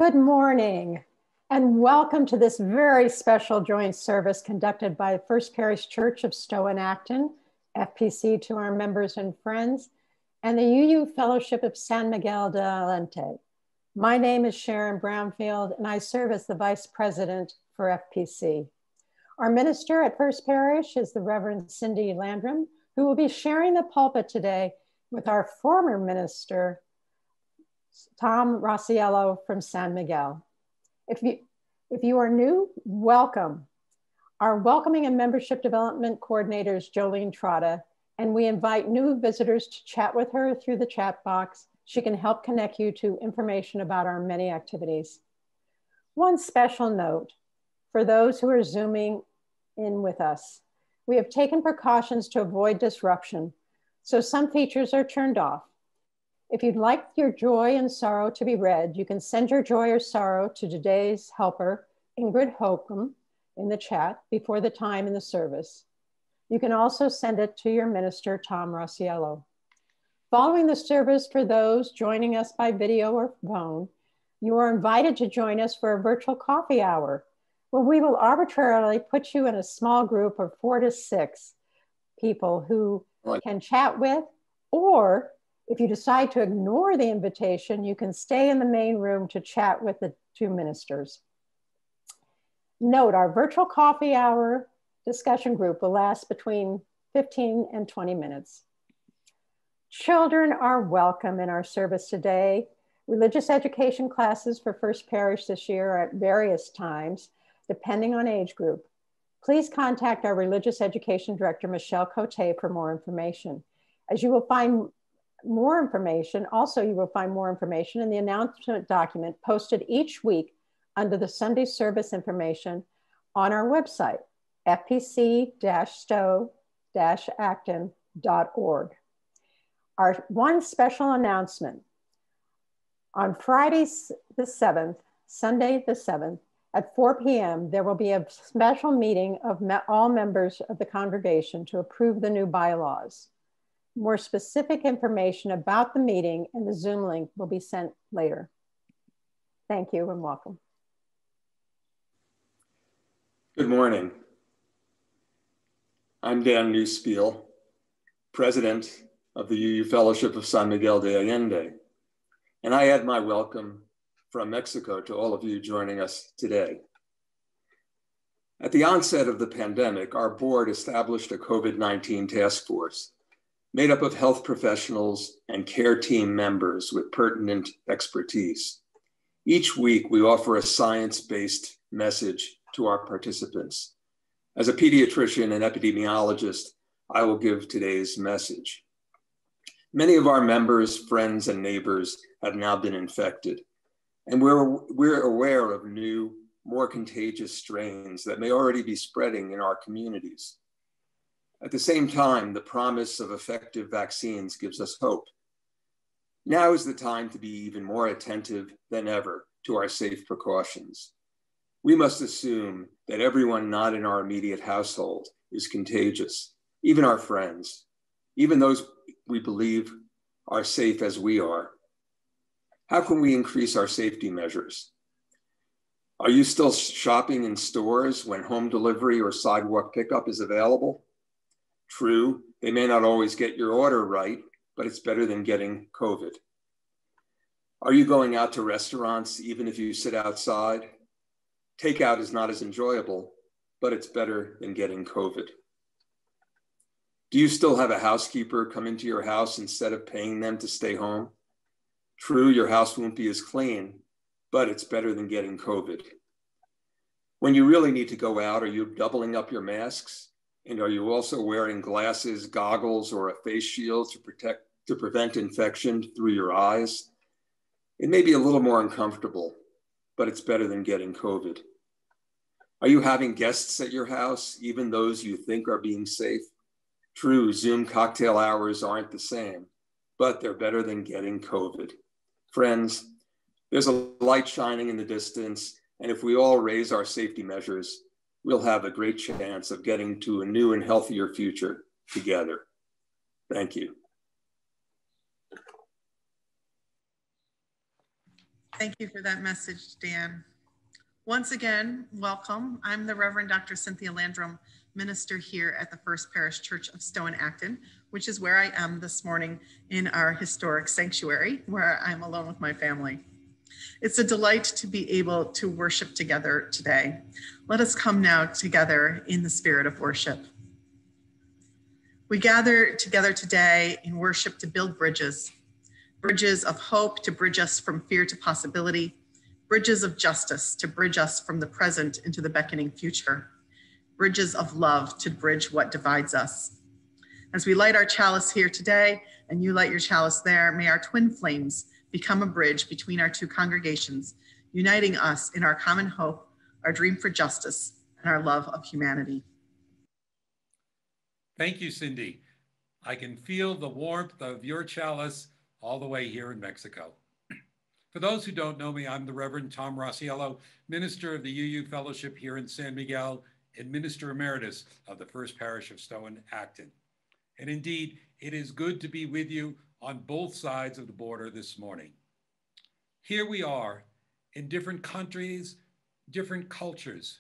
Good morning, and welcome to this very special joint service conducted by the First Parish Church of Stow and Acton, FPC to our members and friends, and the UU Fellowship of San Miguel de Allende. My name is Sharon Brownfield, and I serve as the Vice President for FPC. Our minister at First Parish is the Reverend Cindy Landrum, who will be sharing the pulpit today with our former minister, Tom Rossiello from San Miguel. If you are new, welcome. Our Welcoming and Membership Development Coordinator is Joleen Trotta, and we invite new visitors to chat with her through the chat box. She can help connect you to information about our many activities. One special note for those who are Zooming in with us. We have taken precautions to avoid disruption, so some features are turned off. If you'd like your joy and sorrow to be read, you can send your joy or sorrow to today's helper, Ingrid Holcomb, in the chat before the time in the service. You can also send it to your minister, Tom Rossiello. Following the service, for those joining us by video or phone, you are invited to join us for a virtual coffee hour, where we will arbitrarily put you in a small group of 4 to 6 people who can chat with, or if you decide to ignore the invitation, you can stay in the main room to chat with the 2 ministers. Note, our virtual coffee hour discussion group will last between 15 and 20 minutes. Children are welcome in our service today. Religious education classes for First Parish this year are at various times, depending on age group. Please contact our Religious Education Director, Michelle Coté, for more information. As you will find more information, you will find more information in the announcement document posted each week under the Sunday service information on our website, fpc-stow-acton.org. Our one special announcement: on Friday the 7th, Sunday the 7th, at 4 p.m., there will be a special meeting of all members of the congregation to approve the new bylaws. More specific information about the meeting and the Zoom link will be sent later. Thank you and welcome. Good morning. I'm Dan Newspiel, President of the UU Fellowship of San Miguel de Allende, and I add my welcome from Mexico to all of you joining us today. At the onset of the pandemic, our board established a COVID-19 task force made up of health professionals and care team members with pertinent expertise. Each week, we offer a science-based message to our participants. As a pediatrician and epidemiologist, I will give today's message. Many of our members, friends, and neighbors have now been infected, and we're aware of new, more contagious strains that may already be spreading in our communities. At the same time, the promise of effective vaccines gives us hope. Now is the time to be even more attentive than ever to our safe precautions. We must assume that everyone not in our immediate household is contagious, even our friends, even those we believe are safe as we are. How can we increase our safety measures? Are you still shopping in stores when home delivery or sidewalk pickup is available? True, they may not always get your order right, but it's better than getting COVID. Are you going out to restaurants even if you sit outside? Takeout is not as enjoyable, but it's better than getting COVID. Do you still have a housekeeper come into your house instead of paying them to stay home? True, your house won't be as clean, but it's better than getting COVID. When you really need to go out, are you doubling up your masks? And are you also wearing glasses, goggles, or a face shield to prevent infection through your eyes? It may be a little more uncomfortable, but it's better than getting COVID. Are you having guests at your house, even those you think are being safe? True, Zoom cocktail hours aren't the same, but they're better than getting COVID. Friends, there's a light shining in the distance, and if we all raise our safety measures, we'll have a great chance of getting to a new and healthier future together. Thank you. Thank you for that message, Dan. Once again, welcome. I'm the Reverend Dr. Cynthia Landrum, minister here at the First Parish Church of Stow and Acton, which is where I am this morning in our historic sanctuary, where I'm alone with my family. It's a delight to be able to worship together today. Let us come now together in the spirit of worship. We gather together today in worship to build bridges, bridges of hope to bridge us from fear to possibility, bridges of justice to bridge us from the present into the beckoning future, bridges of love to bridge what divides us. As we light our chalice here today, and you light your chalice there, may our twin flames become a bridge between our two congregations, uniting us in our common hope, our dream for justice, and our love of humanity. Thank you, Cindy. I can feel the warmth of your chalice all the way here in Mexico. For those who don't know me, I'm the Reverend Tom Rossiello, minister of the UU Fellowship here in San Miguel and minister emeritus of the First Parish of Stow and Acton. And indeed, it is good to be with you on both sides of the border this morning. Here we are in different countries, different cultures,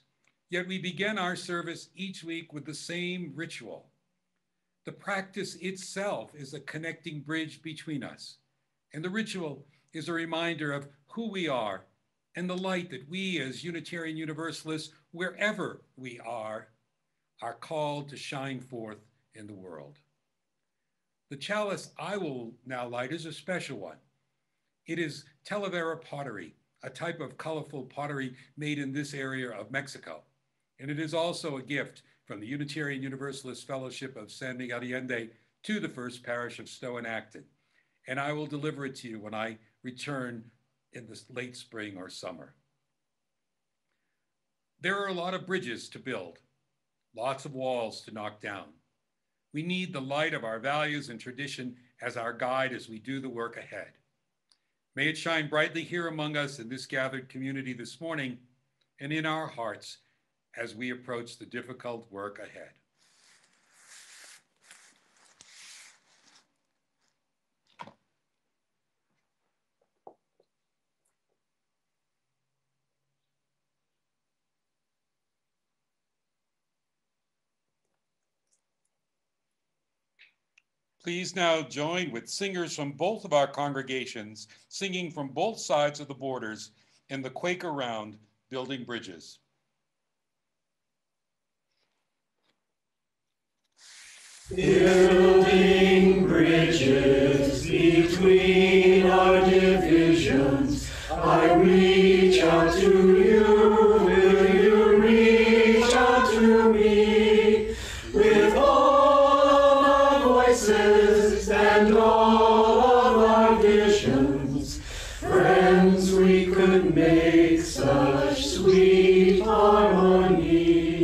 yet we begin our service each week with the same ritual. The practice itself is a connecting bridge between us, and the ritual is a reminder of who we are and the light that we as Unitarian Universalists, wherever we are called to shine forth in the world. The chalice I will now light is a special one. It is Talavera pottery, a type of colorful pottery made in this area of Mexico. And it is also a gift from the Unitarian Universalist Fellowship of San Miguel Allende to the First Parish of Stow and Acton. And I will deliver it to you when I return in the late spring or summer. There are a lot of bridges to build, lots of walls to knock down. We need the light of our values and tradition as our guide as we do the work ahead. May it shine brightly here among us in this gathered community this morning and in our hearts as we approach the difficult work ahead. Please now join with singers from both of our congregations, singing from both sides of the borders in the Quaker round, Building Bridges. Building bridges between our divisions, I reach out to you, will you reach out to me? With all of our voices and all of our visions, friends, we could make such sweet harmony.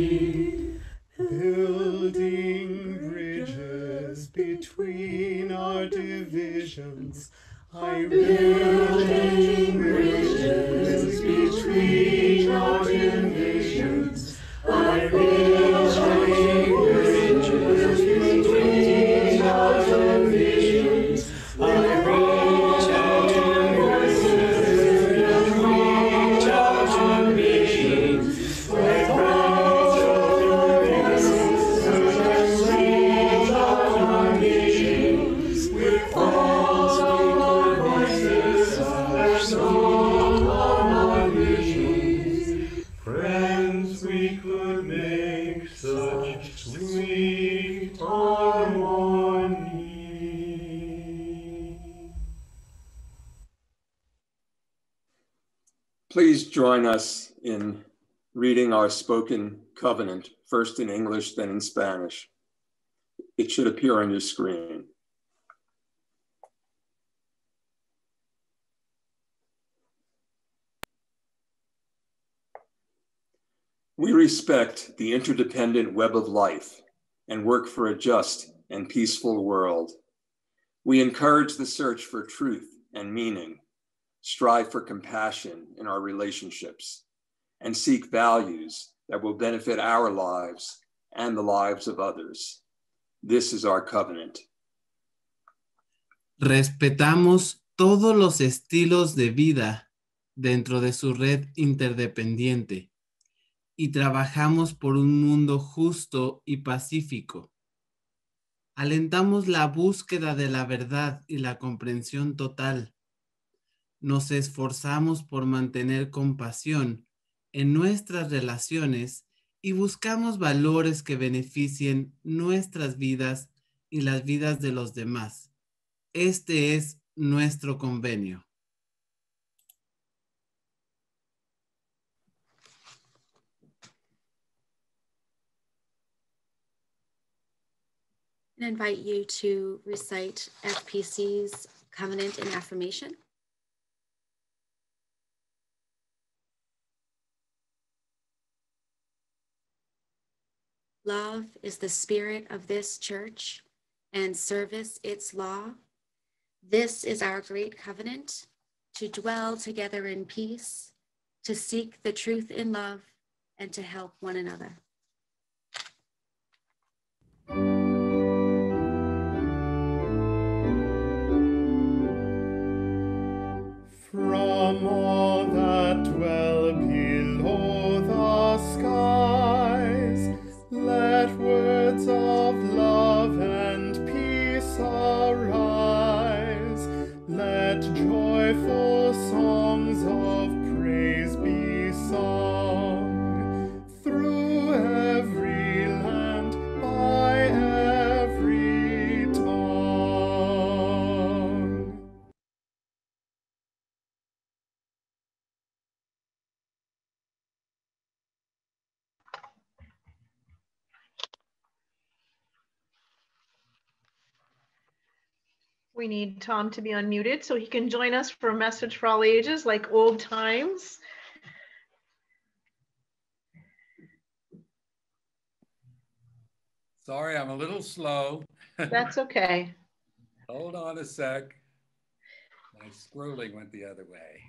Building bridges between our divisions, building bridges between our divisions, building bridges between our divisions, reach out to me, with all of your voices and harmonies, with all of our voices and harmonies. Friends, we could make such sweet harmony. Please join us in reading our spoken covenant, first in English, then in Spanish. It should appear on your screen. We respect the interdependent web of life and work for a just and peaceful world. We encourage the search for truth and meaning, strive for compassion in our relationships, and seek values that will benefit our lives and the lives of others. This is our covenant. Respetamos todos los estilos de vida dentro de su red interdependiente y trabajamos por un mundo justo y pacífico. Alentamos la búsqueda de la verdad y la comprensión total. Nos esforzamos por mantener compasión en nuestras relaciones y buscamos valores que beneficien nuestras vidas y las vidas de los demás. Este es nuestro convenio. I invite you to recite FPC's covenant and affirmation. Love is the spirit of this church, and service its law. This is our great covenant, to dwell together in peace, to seek the truth in love, and to help one another. From all that dwell below the skies, let words of love and peace arise. Let joyful songs of praise be sung through every land, by every tongue. We need Tom to be unmuted so he can join us for a message for all ages, like old times. Sorry, I'm a little slow. That's okay. Hold on a sec. My scrolling went the other way.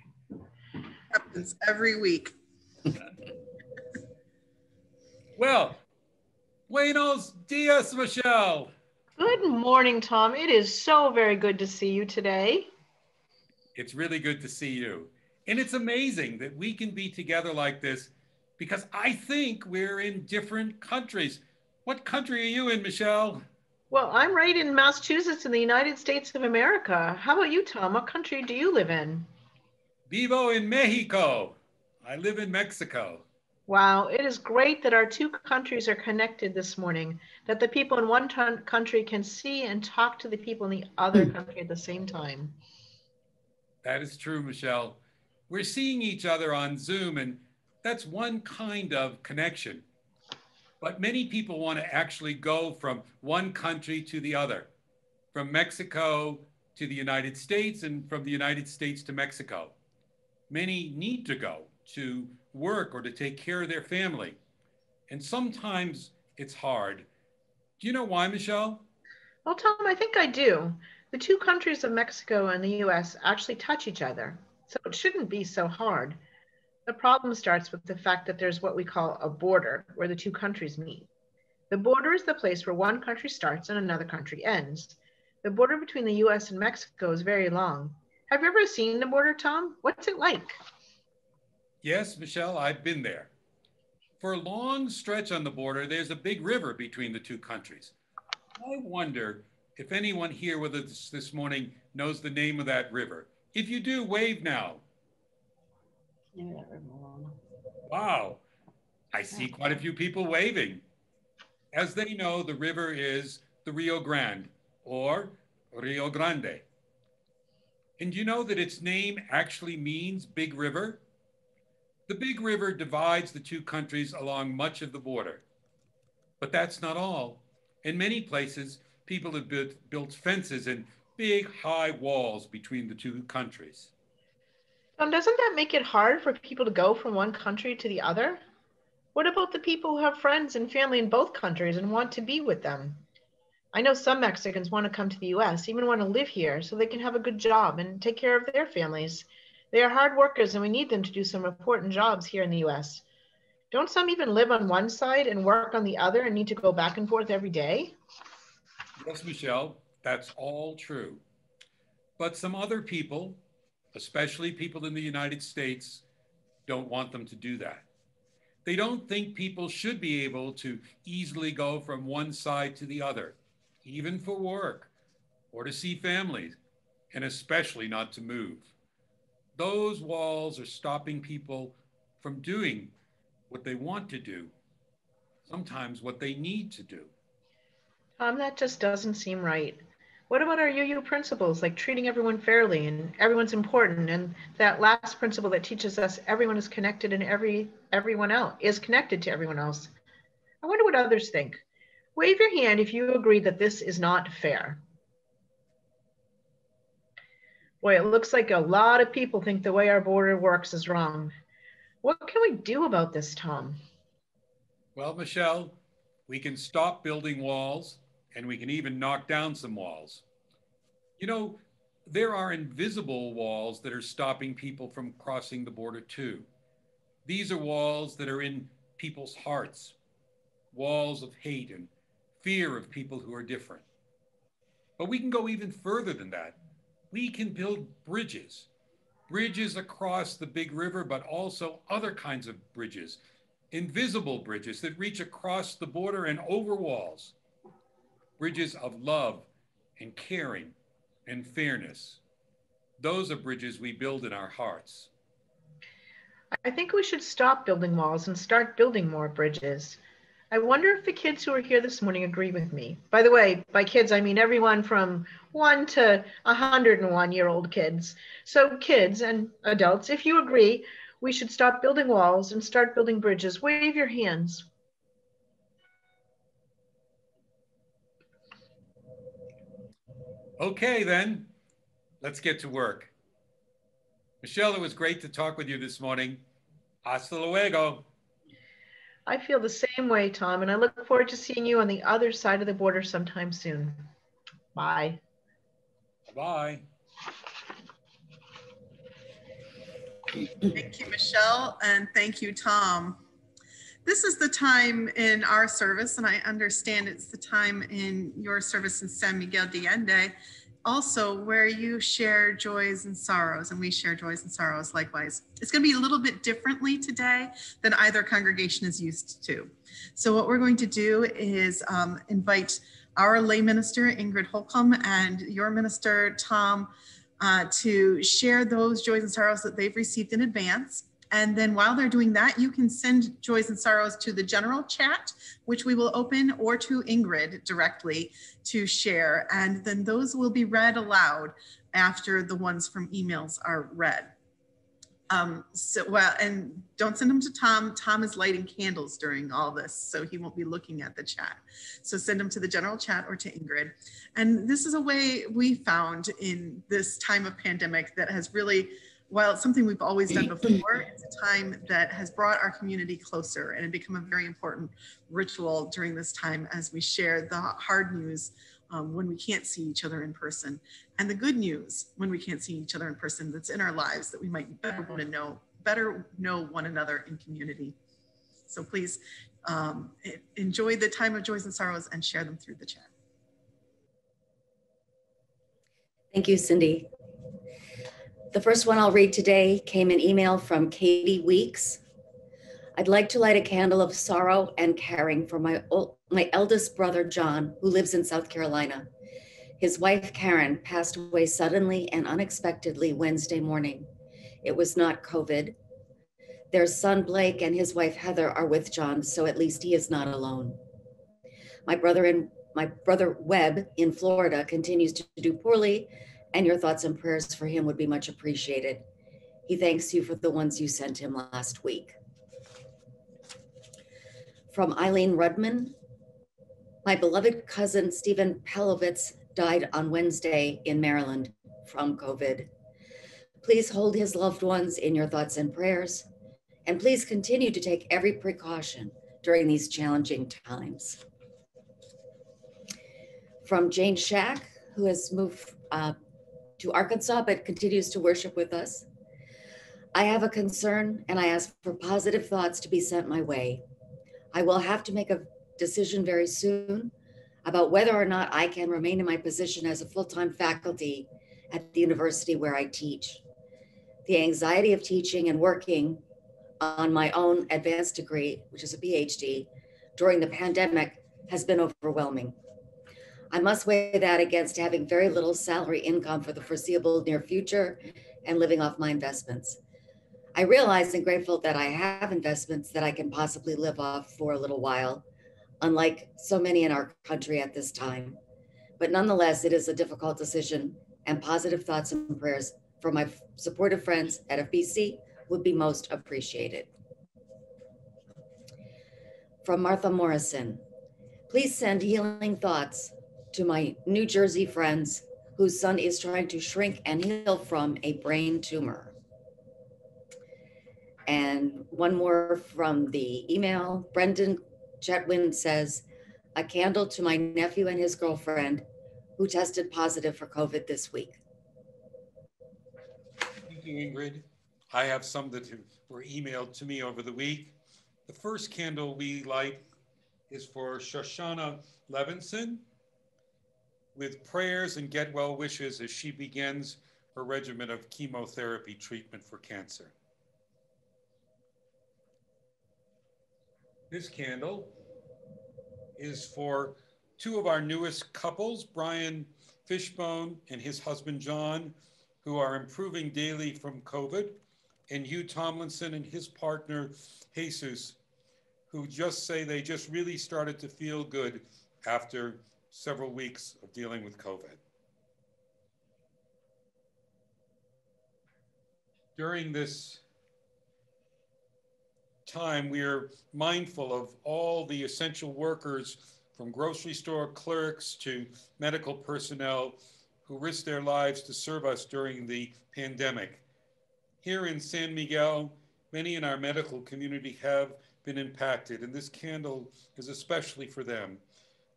Happens every week. Well, buenos dias, Michelle. Good morning, Tom. It is so very good to see you today. It's really good to see you. And it's amazing that we can be together like this because I think we're in different countries. What country are you in, Michelle? Well, I'm right in Massachusetts in the United States of America. How about you, Tom? What country do you live in? Vivo in Mexico. I live in Mexico. Wow, it is great that our two countries are connected this morning, that the people in one country can see and talk to the people in the other country at the same time. That is true, Michelle. We're seeing each other on Zoom, and that's one kind of connection. But many people want to actually go from one country to the other, from Mexico to the United States and from the United States to Mexico. Many need to go to work or to take care of their family. And sometimes it's hard. Do you know why, Michelle? Well, Tom, I think I do. The two countries of Mexico and the US actually touch each other, so it shouldn't be so hard. The problem starts with the fact that there's what we call a border where the two countries meet. The border is the place where one country starts and another country ends. The border between the US and Mexico is very long. Have you ever seen the border, Tom? What's it like? Yes, Michelle, I've been there. For a long stretch on the border, there's a big river between the two countries. I wonder if anyone here with us this morning knows the name of that river. If you do, wave now. Wow, I see quite a few people waving. As they know, the river is the Rio Grande, or Rio Grande. And you know that its name actually means big river? The big river divides the two countries along much of the border. But that's not all. In many places, people have built fences and big high walls between the two countries. Doesn't that make it hard for people to go from one country to the other? What about the people who have friends and family in both countries and want to be with them? I know some Mexicans want to come to the US, even want to live here so they can have a good job and take care of their families. They are hard workers and we need them to do some important jobs here in the US. Don't some even live on one side and work on the other and need to go back and forth every day? Yes, Michelle, that's all true. But some other people, especially people in the United States, don't want them to do that. They don't think people should be able to easily go from one side to the other, even for work or to see families, and especially not to move. Those walls are stopping people from doing what they want to do, sometimes what they need to do. That just doesn't seem right. What about our UU principles, like treating everyone fairly and everyone's important, and that last principle that teaches us everyone is connected and everyone else is connected to everyone else? I wonder what others think. Wave your hand if you agree that this is not fair. Boy, it looks like a lot of people think the way our border works is wrong. What can we do about this, Tom? Well, Michelle, we can stop building walls, and we can even knock down some walls. You know, there are invisible walls that are stopping people from crossing the border too. These are walls that are in people's hearts, walls of hate and fear of people who are different. But we can go even further than that. We can build bridges across the big river, but also other kinds of bridges, invisible bridges that reach across the border and over walls. Bridges of love and caring and fairness. Those are bridges we build in our hearts. I think we should stop building walls and start building more bridges. I wonder if the kids who are here this morning agree with me. By the way, by kids, I mean everyone from 1 to 101-year-old kids. So kids and adults, if you agree, we should stop building walls and start building bridges. Wave your hands. Okay, then, let's get to work. Michelle, it was great to talk with you this morning. Hasta luego. I feel the same way, Tom, and I look forward to seeing you on the other side of the border sometime soon. Bye. Bye. Thank you, Michelle, and thank you, Tom. This is the time in our service, and I understand it's the time in your service in San Miguel de Allende, also where you share joys and sorrows, and we share joys and sorrows likewise. It's going to be a little bit differently today than either congregation is used to. So what we're going to do is invite our lay minister, Ingrid Holcomb, and your minister, Tom, to share those joys and sorrows that they've received in advance. And then while they're doing that, you can send joys and sorrows to the general chat, which we will open, or to Ingrid directly to share. And then those will be read aloud after the ones from emails are read. And don't send them to Tom. Tom is lighting candles during all this, so he won't be looking at the chat. So send them to the general chat or to Ingrid. And this is a way we found in this time of pandemic that has really, while it's something we've always done before, it's a time that has brought our community closer, and it become a very important ritual during this time as we share the hard news when we can't see each other in person, and the good news when we can't see each other in person that's in our lives that we might better know one another in community. So please enjoy the time of joys and sorrows and share them through the chat. Thank you, Cindy. The first one I'll read today came an email from Katie Weeks. I'd like to light a candle of sorrow and caring for my eldest brother, John, who lives in South Carolina. His wife, Karen, passed away suddenly and unexpectedly Wednesday morning. It was not COVID. Their son, Blake, and his wife, Heather, are with John, so at least he is not alone. My brother, Webb, in Florida, continues to do poorly, and your thoughts and prayers for him would be much appreciated. He thanks you for the ones you sent him last week. From Eileen Rudman, my beloved cousin, Stephen Pelovitz, died on Wednesday in Maryland from COVID. Please hold his loved ones in your thoughts and prayers, and please continue to take every precaution during these challenging times. From Jane Shack, who has moved to Arkansas, but continues to worship with us. I have a concern, and I ask for positive thoughts to be sent my way. I will have to make a decision very soon about whether or not I can remain in my position as a full-time faculty at the university where I teach. The anxiety of teaching and working on my own advanced degree, which is a PhD, during the pandemic has been overwhelming. I must weigh that against having very little salary income for the foreseeable near future and living off my investments. I realize and grateful that I have investments that I can possibly live off for a little while, unlike so many in our country at this time. But nonetheless, it is a difficult decision, and positive thoughts and prayers from my supportive friends at FBC would be most appreciated. From Martha Morrison, please send healing thoughts to my New Jersey friends whose son is trying to shrink and heal from a brain tumor. And one more from the email. Brendan Chetwin says, a candle to my nephew and his girlfriend who tested positive for COVID this week. Thank you, Ingrid. I have some that were emailed to me over the week. The first candle we light is for Shoshana Levinson, with prayers and get well wishes as she begins her regimen of chemotherapy treatment for cancer. This candle is for two of our newest couples, Brian Fishbone and his husband, John, who are improving daily from COVID, and Hugh Tomlinson and his partner, Jesus, who just say they just really started to feel good after several weeks of dealing with COVID. During this time, we are mindful of all the essential workers, from grocery store clerks to medical personnel, who risked their lives to serve us during the pandemic. Here in San Miguel, many in our medical community have been impacted, and this candle is especially for them.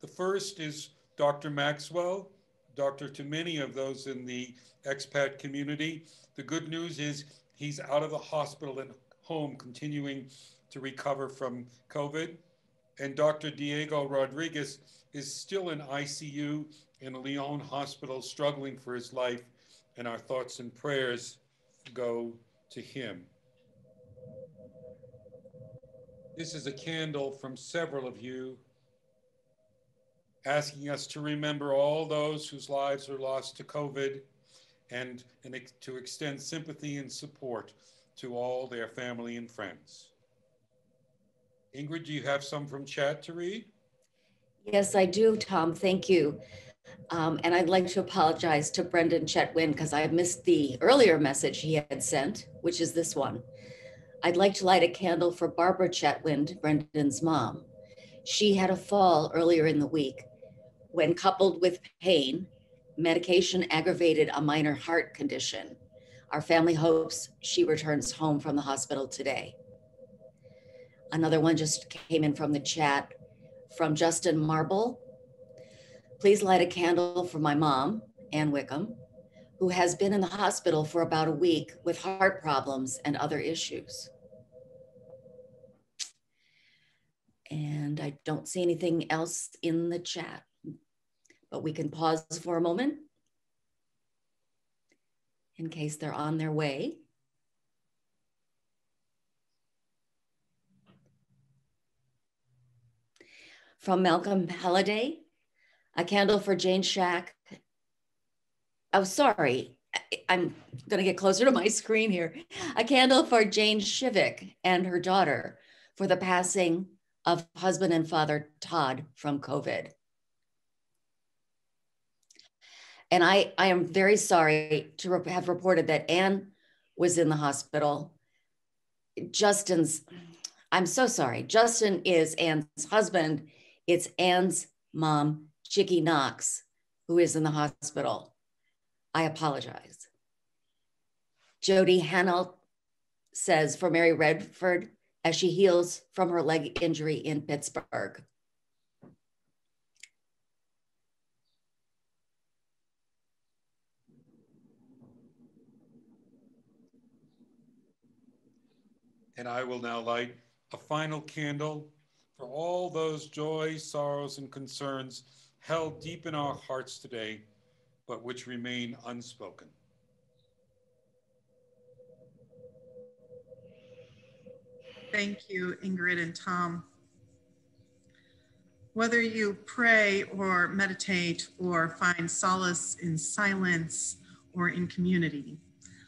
The first is Dr. Maxwell, doctor to many of those in the expat community. The good news is he's out of the hospital and home, continuing to recover from COVID. And Dr. Diego Rodriguez is still in ICU in a Leon hospital, struggling for his life, and our thoughts and prayers go to him. This is a candle from several of you, asking us to remember all those whose lives are lost to COVID, and to extend sympathy and support to all their family and friends. Ingrid, do you have some from chat to read? Yes, I do, Tom. Thank you. And I'd like to apologize to Brendan Chetwin because I missed the earlier message he had sent, which is this one. I'd like to light a candle for Barbara Chetwin, Brendan's mom. She had a fall earlier in the week when, coupled with pain, medication aggravated a minor heart condition. Our family hopes she returns home from the hospital today. Another one just came in from the chat from Justin Marble. Please light a candle for my mom, Ann Wickham, who has been in the hospital for about a week with heart problems and other issues. And I don't see anything else in the chat, but we can pause for a moment in case they're on their way. From Malcolm Halliday, a candle for Jane Shack. Oh, sorry, I'm gonna get closer to my screen here. A candle for Jane Shivik and her daughter for the passing of husband and father Todd from COVID. And I am very sorry to have reported that Anne was in the hospital. I'm so sorry. Justin is Anne's husband. It's Anne's mom, Chicky Knox, who is in the hospital. I apologize. Jody Hanolt says for Mary Redford as she heals from her leg injury in Pittsburgh. And I will now light a final candle for all those joys, sorrows, and concerns held deep in our hearts today, but which remain unspoken. Thank you, Ingrid and Tom. Whether you pray or meditate or find solace in silence or in community,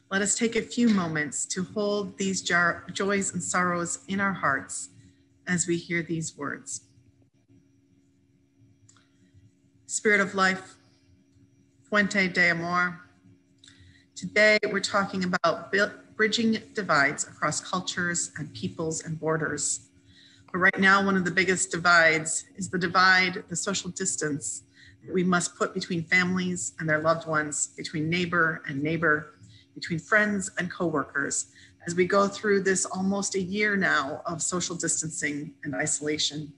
let us take a few moments to hold these joys and sorrows in our hearts as we hear these words. Spirit of life, Fuente de Amor. Today we're talking about bridging divides across cultures and peoples and borders. But right now, one of the biggest divides is the social distance that we must put between families and their loved ones, between neighbor and neighbor, between friends and coworkers, as we go through this almost a year now of social distancing and isolation.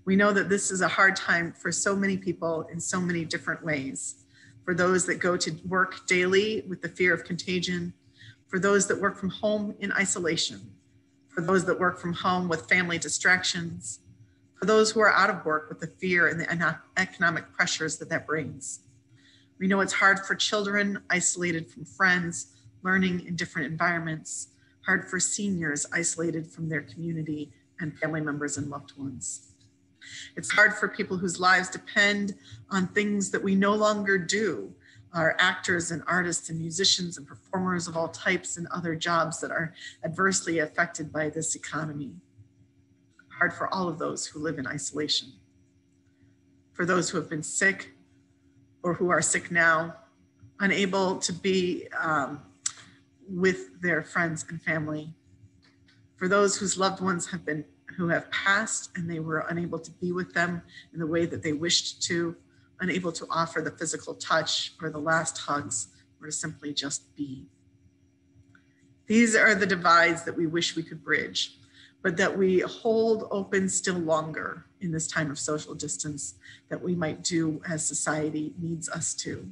We know that this is a hard time for so many people in so many different ways. For those that go to work daily with the fear of contagion, for those that work from home in isolation, for those that work from home with family distractions, for those who are out of work with the fear and the economic pressures that brings. We know it's hard for children isolated from friends, learning in different environments, hard for seniors isolated from their community and family members and loved ones. It's hard for people whose lives depend on things that we no longer do, our actors and artists and musicians and performers of all types and other jobs that are adversely affected by this economy. Hard for all of those who live in isolation. For those who have been sick or who are sick now, unable to be with their friends and family. For those whose loved ones who have passed and they were unable to be with them in the way that they wished to, unable to offer the physical touch or the last hugs, or to simply just be. These are the divides that we wish we could bridge, but that we hold open still longer in this time of social distance, that we might do as society needs us to.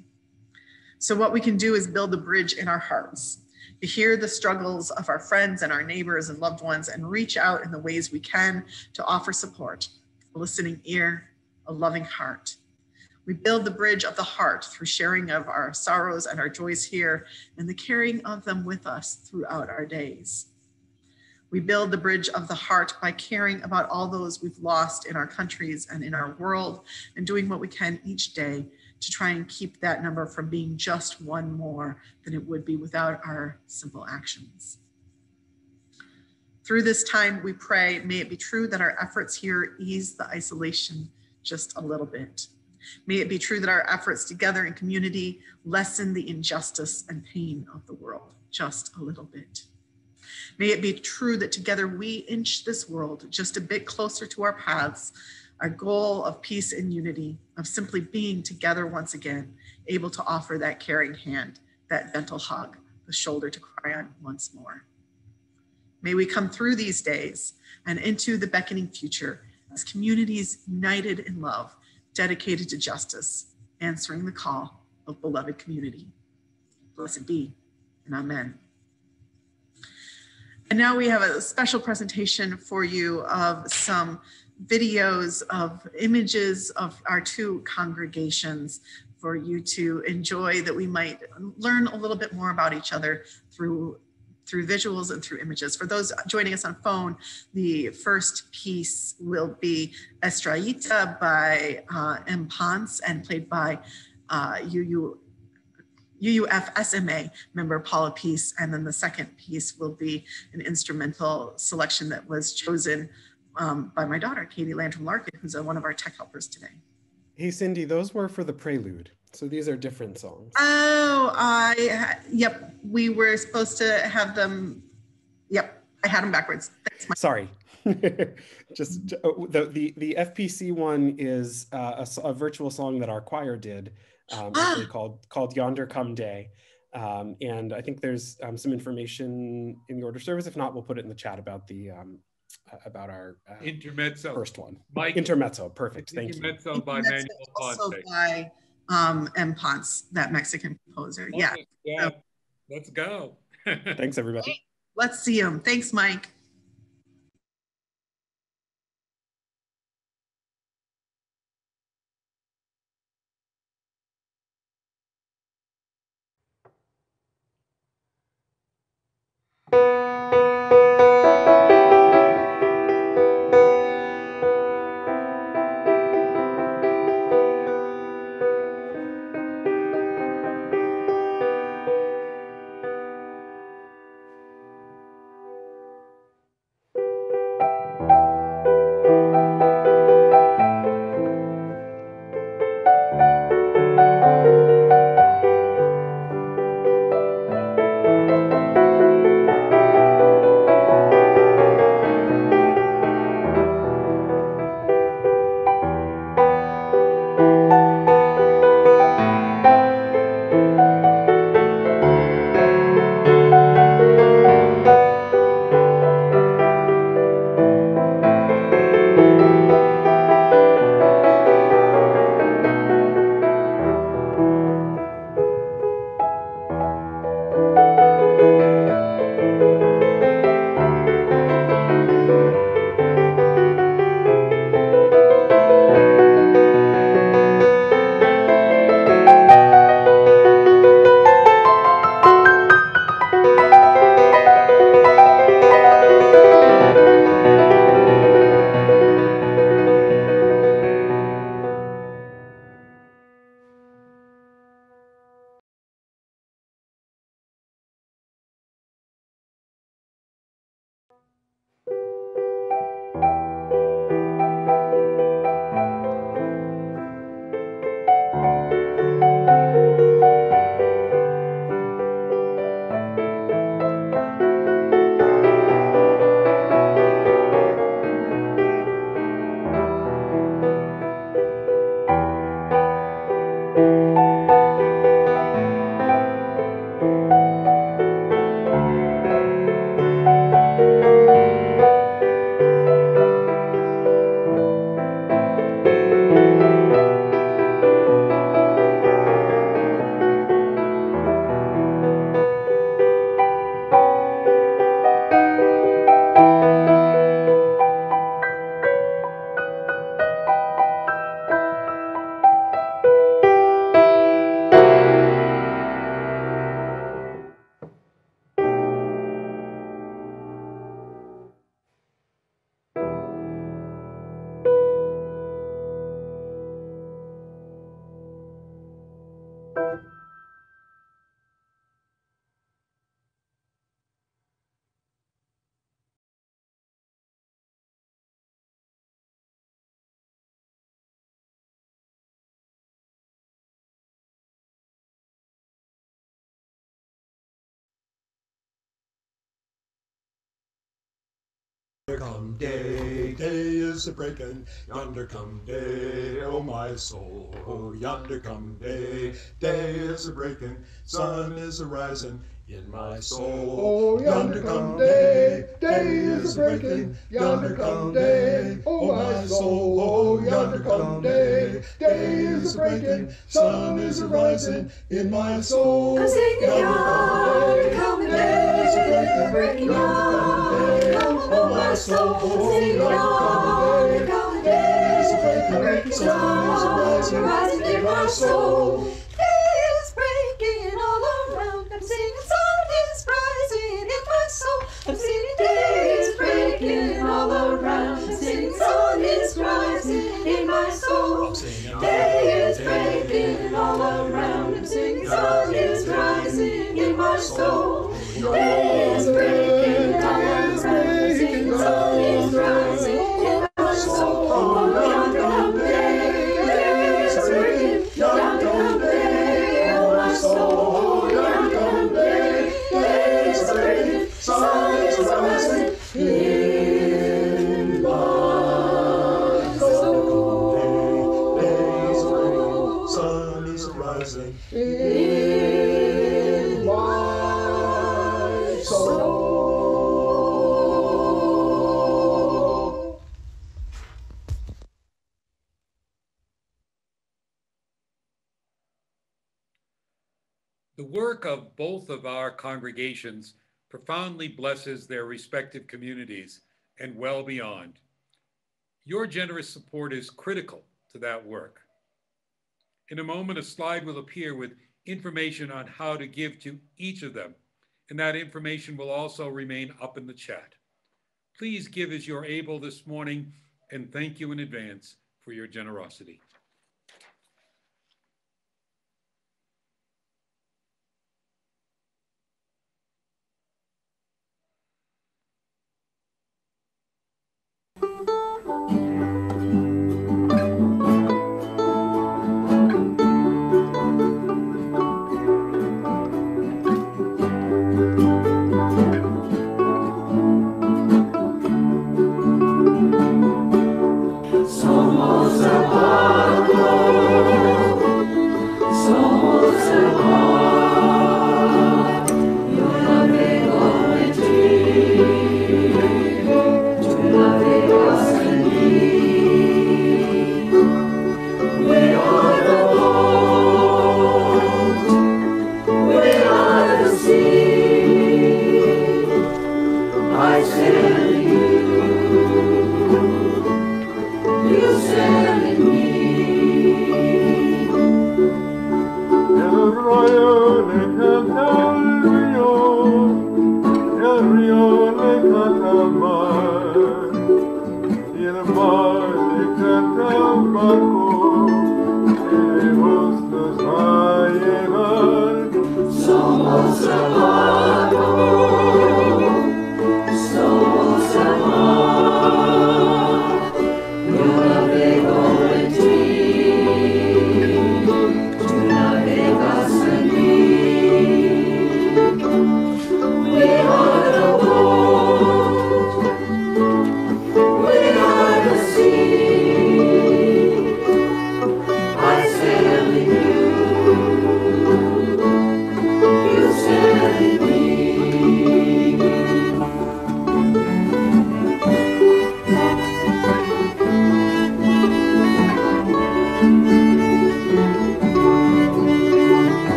So what we can do is build a bridge in our hearts, to hear the struggles of our friends and our neighbors and loved ones, and reach out in the ways we can to offer support, a listening ear, a loving heart. We build the bridge of the heart through sharing of our sorrows and our joys here and the carrying of them with us throughout our days. We build the bridge of the heart by caring about all those we've lost in our countries and in our world, and doing what we can each day to try and keep that number from being just one more than it would be without our simple actions. Through this time, we pray, may it be true that our efforts here ease the isolation just a little bit. May it be true that our efforts together in community lessen the injustice and pain of the world just a little bit. May it be true that together we inch this world just a bit closer to our paths, our goal of peace and unity, of simply being together once again, able to offer that caring hand, that gentle hug, the shoulder to cry on once more. May we come through these days and into the beckoning future as communities united in love, dedicated to justice, answering the call of beloved community. Blessed be, and amen. And now we have a special presentation for you of some videos of images of our two congregations for you to enjoy, that we might learn a little bit more about each other through visuals and through images. For those joining us on phone, the first piece will be Estrellita by M. Ponce and played by UUFSMA member Paula Peace. And then the second piece will be an instrumental selection that was chosen by my daughter, Katie Landrum Larkin, who's one of our tech helpers today. Hey, Cindy, those were for the prelude. So these are different songs. Oh, yep. We were supposed to have them. Yep, I had them backwards. Sorry. Just the FPC one is a virtual song that our choir did, actually called Yonder Come Day. And I think there's some information in the order of service. If not, we'll put it in the chat about the about our intermezzo first one. Mike, intermezzo, perfect. Thank you. Intermezzo by Manuel Ponce. Also by M. Ponce, that Mexican composer. Yeah. Yeah. Let's go. Thanks, everybody. Let's see him. Thanks, Mike. come day, day is a breaking, yonder come day, oh my soul. Oh, yonder come day, day is a breaking, sun is a rising in my soul. Oh, yonder come day, day is a breaking, yonder come day, oh my soul. Oh, yonder come day, day is a breaking, sun is a rising in my soul. I'm singing yonder come day, is a breaking, yonder come day, oh my soul. I'm singing yonder come day, is a breaking, sun is a rising in my soul. Day is breaking all around, I'm singing sun is rising in my soul. I'm singing day is breaking all around, I'm singing sun is rising in my soul. Day is breaking all around, I'm singing sun is rising in my soul. Day is breaking all around, I'm singing sun is rising in my soul. Oh, yonder come day, day is breaking, yonder come day, oh my soul. Yonder come day, day is breaking, sun is rising in my soul. Day is breaking, sun is rising in my soul. The work of both of our congregations profoundly blesses their respective communities and well beyond. Your generous support is critical to that work. In a moment, a slide will appear with information on how to give to each of them, and that information will also remain up in the chat. Please give as you're able this morning, and thank you in advance for your generosity.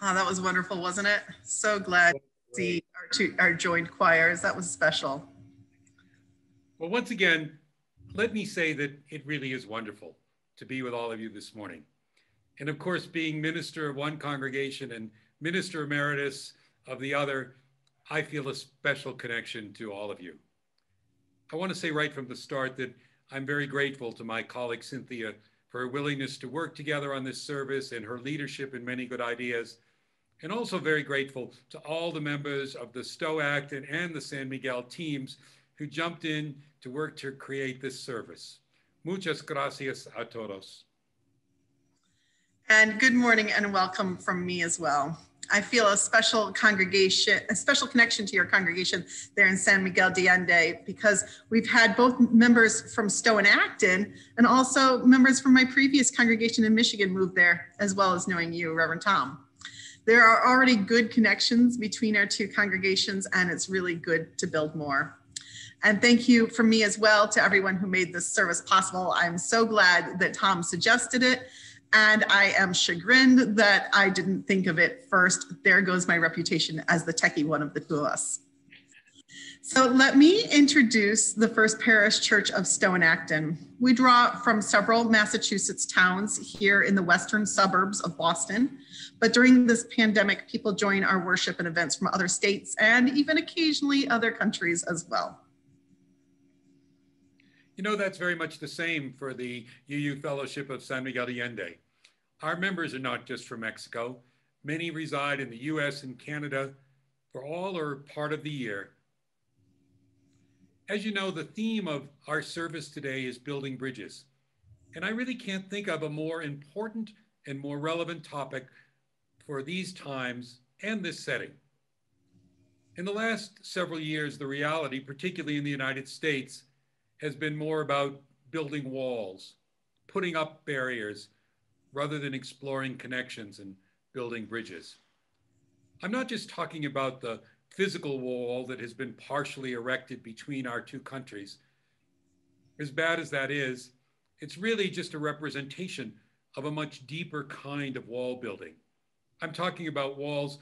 Oh, that was wonderful, wasn't it? So glad to see our joined choirs. That was special. Well, once again, let me say that it really is wonderful to be with all of you this morning. And of course, being minister of one congregation and minister emeritus of the other, I feel a special connection to all of you. I want to say right from the start that I'm very grateful to my colleague Cynthia for her willingness to work together on this service and her leadership in many good ideas. And also very grateful to all the members of the Stow, Acton, and the San Miguel teams who jumped in to work to create this service. Muchas gracias a todos. And good morning and welcome from me as well. I feel a special connection to your congregation there in San Miguel de Allende, because we've had both members from Stow and Acton and also members from my previous congregation in Michigan move there, as well as knowing you, Reverend Tom. There are already good connections between our two congregations, and it's really good to build more. And thank you from me as well to everyone who made this service possible. I'm so glad that Tom suggested it, and I am chagrined that I didn't think of it first. There goes my reputation as the techie one of the two of us. So let me introduce the First Parish Church of Stow and Acton. We draw from several Massachusetts towns here in the western suburbs of Boston, but during this pandemic, people join our worship and events from other states and even occasionally other countries as well. You know, that's very much the same for the UU Fellowship of San Miguel de Allende. Our members are not just from Mexico. Many reside in the US and Canada for all or part of the year. As you know, the theme of our service today is building bridges. And I really can't think of a more important and more relevant topic for these times and this setting. In the last several years, the reality, particularly in the United States, has been more about building walls, putting up barriers, rather than exploring connections and building bridges. I'm not just talking about the physical wall that has been partially erected between our two countries. As bad as that is, it's really just a representation of a much deeper kind of wall building. I'm talking about walls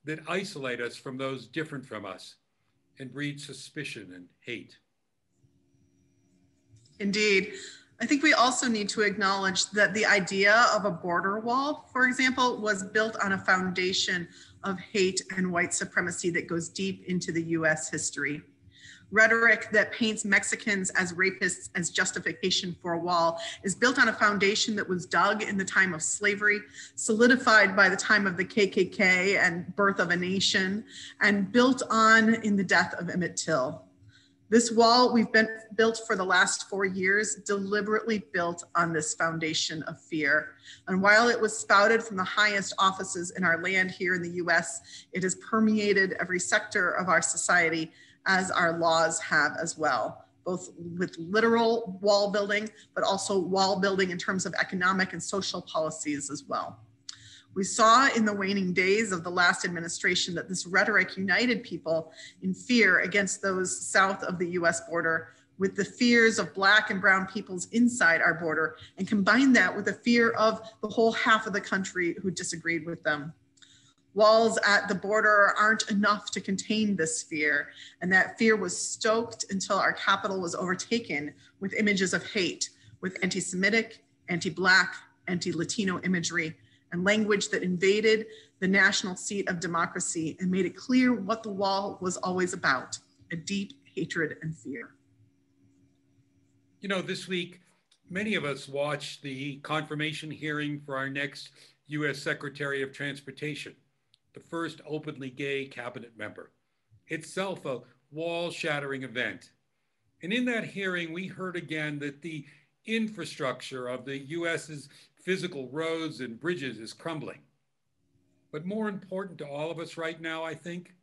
that isolate us from those different from us and breed suspicion and hate. Indeed. I think we also need to acknowledge that the idea of a border wall, for example, was built on a foundation of hate and white supremacy that goes deep into the US history. Rhetoric that paints Mexicans as rapists as justification for a wall is built on a foundation that was dug in the time of slavery, solidified by the time of the KKK and birth of a nation, and built on in the death of Emmett Till. This wall we've been built for the last 4 years, deliberately built on this foundation of fear. And while it was spouted from the highest offices in our land here in the US, it has permeated every sector of our society, as our laws have as well, both with literal wall building, but also wall building in terms of economic and social policies as well. We saw in the waning days of the last administration that this rhetoric united people in fear against those south of the US border, with the fears of Black and brown peoples inside our border, and combined that with the fear of the whole half of the country who disagreed with them. Walls at the border aren't enough to contain this fear, and that fear was stoked until our capital was overtaken with images of hate, with anti-Semitic, anti-Black, anti-Latino imagery, and language that invaded the national seat of democracy and made it clear what the wall was always about: a deep hatred and fear. You know, this week, many of us watched the confirmation hearing for our next US Secretary of Transportation, the first openly gay cabinet member, itself a wall-shattering event. And in that hearing, we heard again that the infrastructure of the US's physical roads and bridges is crumbling. But more important to all of us right now, I think,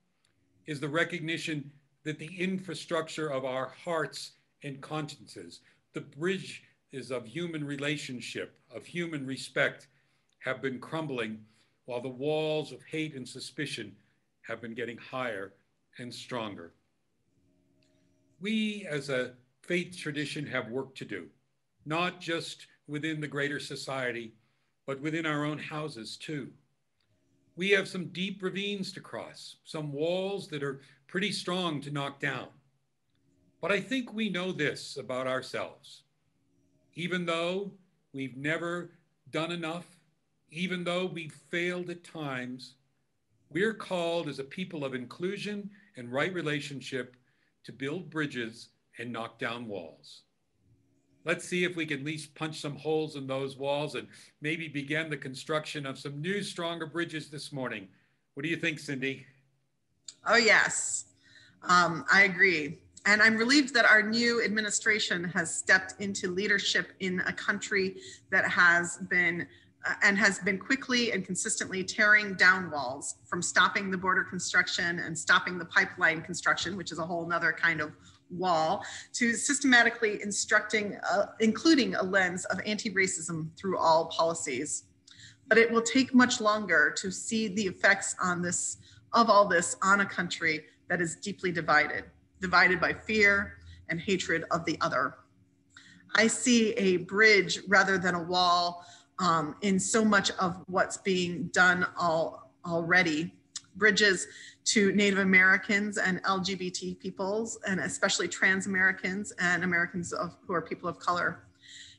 is the recognition that the infrastructure of our hearts and consciences, the bridges of human relationship, of human respect, have been crumbling, while the walls of hate and suspicion have been getting higher and stronger. We as a faith tradition have work to do, not just within the greater society, but within our own houses too. We have some deep ravines to cross, some walls that are pretty strong to knock down. But I think we know this about ourselves. Even though we've never done enough, even though we've failed at times, we're called as a people of inclusion and right relationship to build bridges and knock down walls. Let's see if we can at least punch some holes in those walls and maybe begin the construction of some new, stronger bridges this morning. What do you think, Cindy? Oh, yes, I agree. And I'm relieved that our new administration has stepped into leadership in a country that has been quickly and consistently tearing down walls, from stopping the border construction and stopping the pipeline construction, which is a whole nother kind of wall, to systematically including a lens of anti-racism through all policies. But it will take much longer to see the effects of all this on a country that is deeply divided by fear and hatred of the other. I see a bridge rather than a wall in so much of what's being done already. Bridges to Native Americans and LGBT peoples, and especially trans Americans and Americans who are people of color.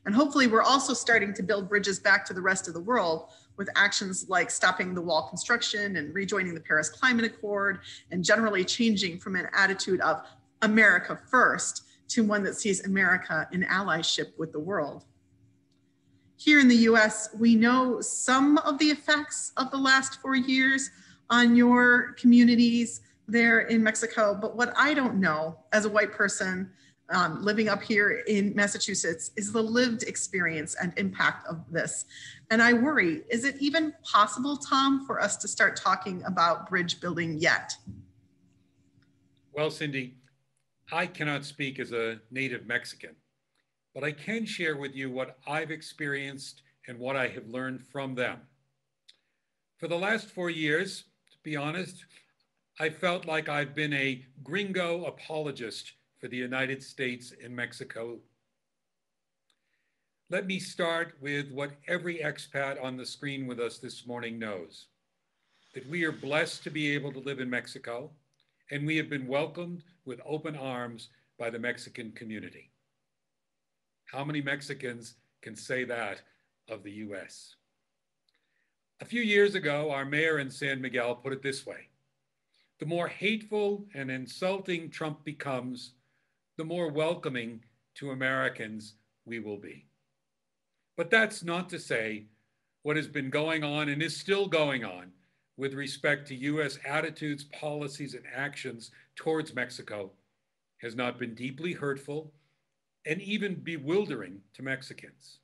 And hopefully we're also starting to build bridges back to the rest of the world with actions like stopping the wall construction and rejoining the Paris Climate Accord, and generally changing from an attitude of America first to one that sees America in allyship with the world. Here in the US, we know some of the effects of the last 4 years on your communities there in Mexico, but what I don't know as a white person living up here in Massachusetts is the lived experience and impact of this. And I worry, is it even possible, Tom, for us to start talking about bridge building yet? Well, Cindy, I cannot speak as a native Mexican, but I can share with you what I've experienced and what I have learned from them. For the last 4 years, to be honest, I felt like I've been a gringo apologist for the United States and Mexico. Let me start with what every expat on the screen with us this morning knows, that we are blessed to be able to live in Mexico, and we have been welcomed with open arms by the Mexican community. How many Mexicans can say that of the US? A few years ago, our mayor in San Miguel put it this way: the more hateful and insulting Trump becomes, the more welcoming to Americans we will be. But that's not to say what has been going on and is still going on with respect to US attitudes, policies, and actions towards Mexico has not been deeply hurtful and even bewildering to Mexicans.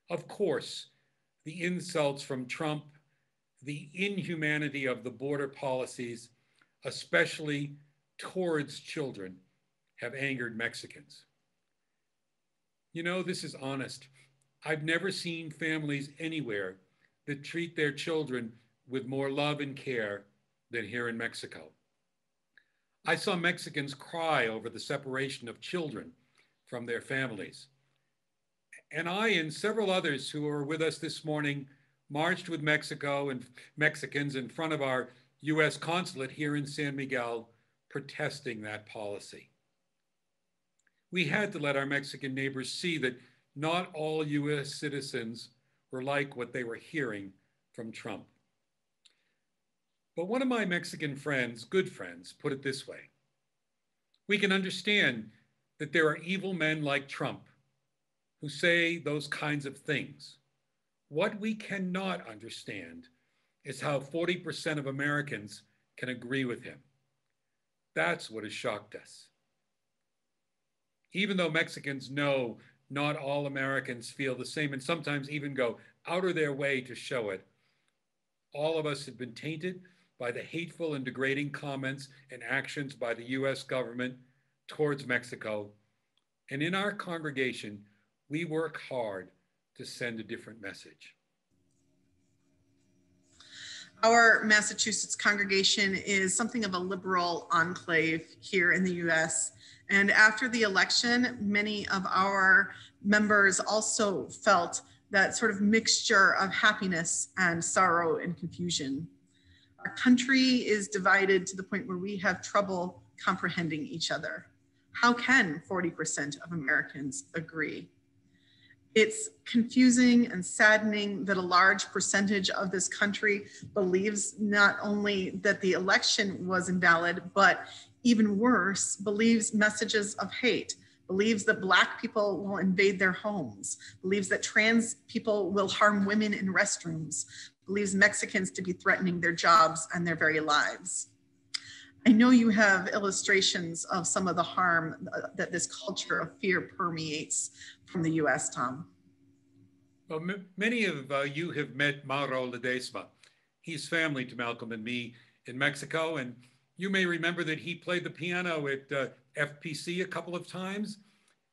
Of course, the insults from Trump, the inhumanity of the border policies, especially towards children, have angered Mexicans. You know, this is honest. I've never seen families anywhere that treat their children with more love and care than here in Mexico. I saw Mexicans cry over the separation of children from their families. And I and several others who are with us this morning marched with Mexico and Mexicans in front of our US consulate here in San Miguel, protesting that policy. We had to let our Mexican neighbors see that not all US citizens were like what they were hearing from Trump. But one of my Mexican friends, good friends, put it this way: we can understand that there are evil men like Trump who say those kinds of things. What we cannot understand is how 40% of Americans can agree with him. That's what has shocked us. Even though Mexicans know not all Americans feel the same and sometimes even go out of their way to show it, all of us have been tainted by the hateful and degrading comments and actions by the US government towards Mexico. And in our congregation, we work hard to send a different message. Our Massachusetts congregation is something of a liberal enclave here in the US. And after the election, many of our members also felt that sort of mixture of happiness and sorrow and confusion. Our country is divided to the point where we have trouble comprehending each other. How can 40% of Americans agree? It's confusing and saddening that a large percentage of this country believes not only that the election was invalid, but even worse, believes messages of hate, believes that Black people will invade their homes, believes that trans people will harm women in restrooms, believes Mexicans to be threatening their jobs and their very lives. I know you have illustrations of some of the harm that this culture of fear permeates from the US, Tom. Well, many of you have met Mauro Ledesma. He's family to Malcolm and me in Mexico, and you may remember that he played the piano at FPC a couple of times,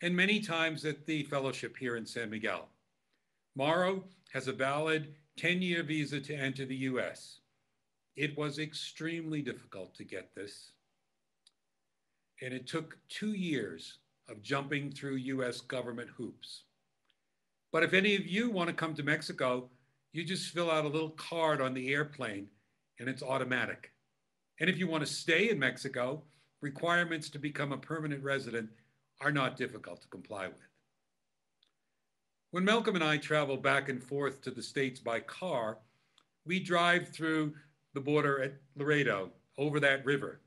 and many times at the fellowship here in San Miguel. Mauro has a valid 10-year visa to enter the US. It was extremely difficult to get this, and it took 2 years of jumping through US government hoops. But if any of you want to come to Mexico, you just fill out a little card on the airplane and it's automatic. And if you want to stay in Mexico, requirements to become a permanent resident are not difficult to comply with. When Malcolm and I travel back and forth to the States by car, we drive through the border at Laredo, over that river.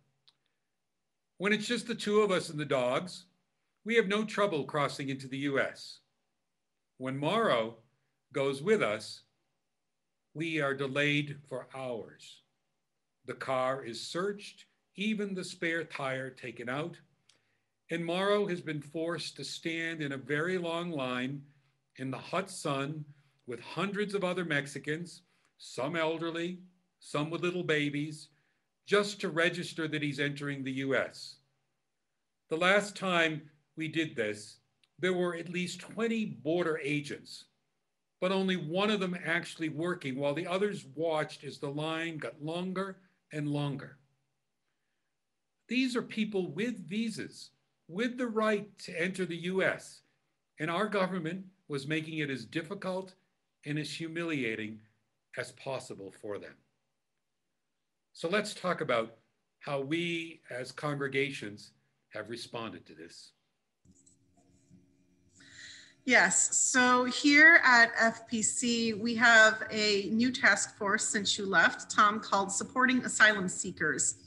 When it's just the two of us and the dogs, we have no trouble crossing into the US. When Mauro goes with us, we are delayed for hours. The car is searched, even the spare tire taken out, and Mauro has been forced to stand in a very long line in the hot sun with hundreds of other Mexicans, some elderly, some with little babies, just to register that he's entering the US. The last time we did this, there were at least 20 border agents, but only one of them actually working, while the others watched as the line got longer and longer. These are people with visas, with the right to enter the US, and our government was making it as difficult and as humiliating as possible for them. So let's talk about how we as congregations have responded to this. Yes, so here at FPC, we have a new task force since you left, Tom, called Supporting Asylum Seekers,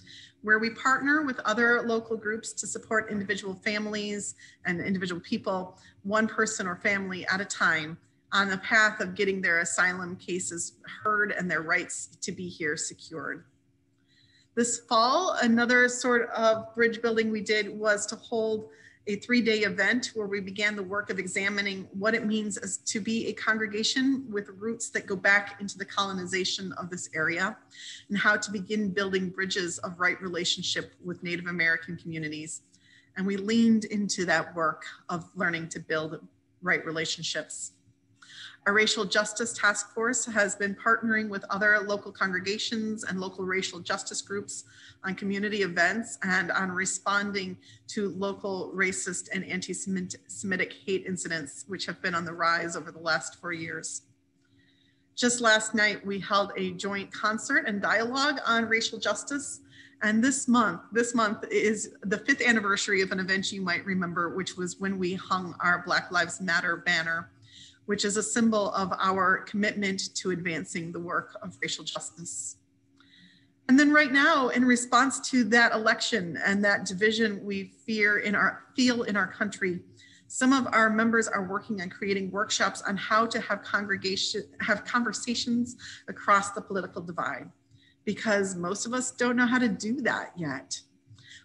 where we partner with other local groups to support individual families and individual people, one person or family at a time, on the path of getting their asylum cases heard and their rights to be here secured. This fall, another sort of bridge building we did was to hold a 3-day event where we began the work of examining what it means as to be a congregation with roots that go back into the colonization of this area, and how to begin building bridges of right relationship with Native American communities. And we leaned into that work of learning to build right relationships. Our Racial Justice Task Force has been partnering with other local congregations and local racial justice groups on community events and on responding to local racist and anti-Semitic hate incidents, which have been on the rise over the last 4 years. Just last night, we held a joint concert and dialogue on racial justice. And this month is the 5th anniversary of an event you might remember, which was when we hung our Black Lives Matter banner, which is a symbol of our commitment to advancing the work of racial justice. And then right now, in response to that election and that division we feel in our country, some of our members are working on creating workshops on how to have conversations across the political divide, because most of us don't know how to do that yet.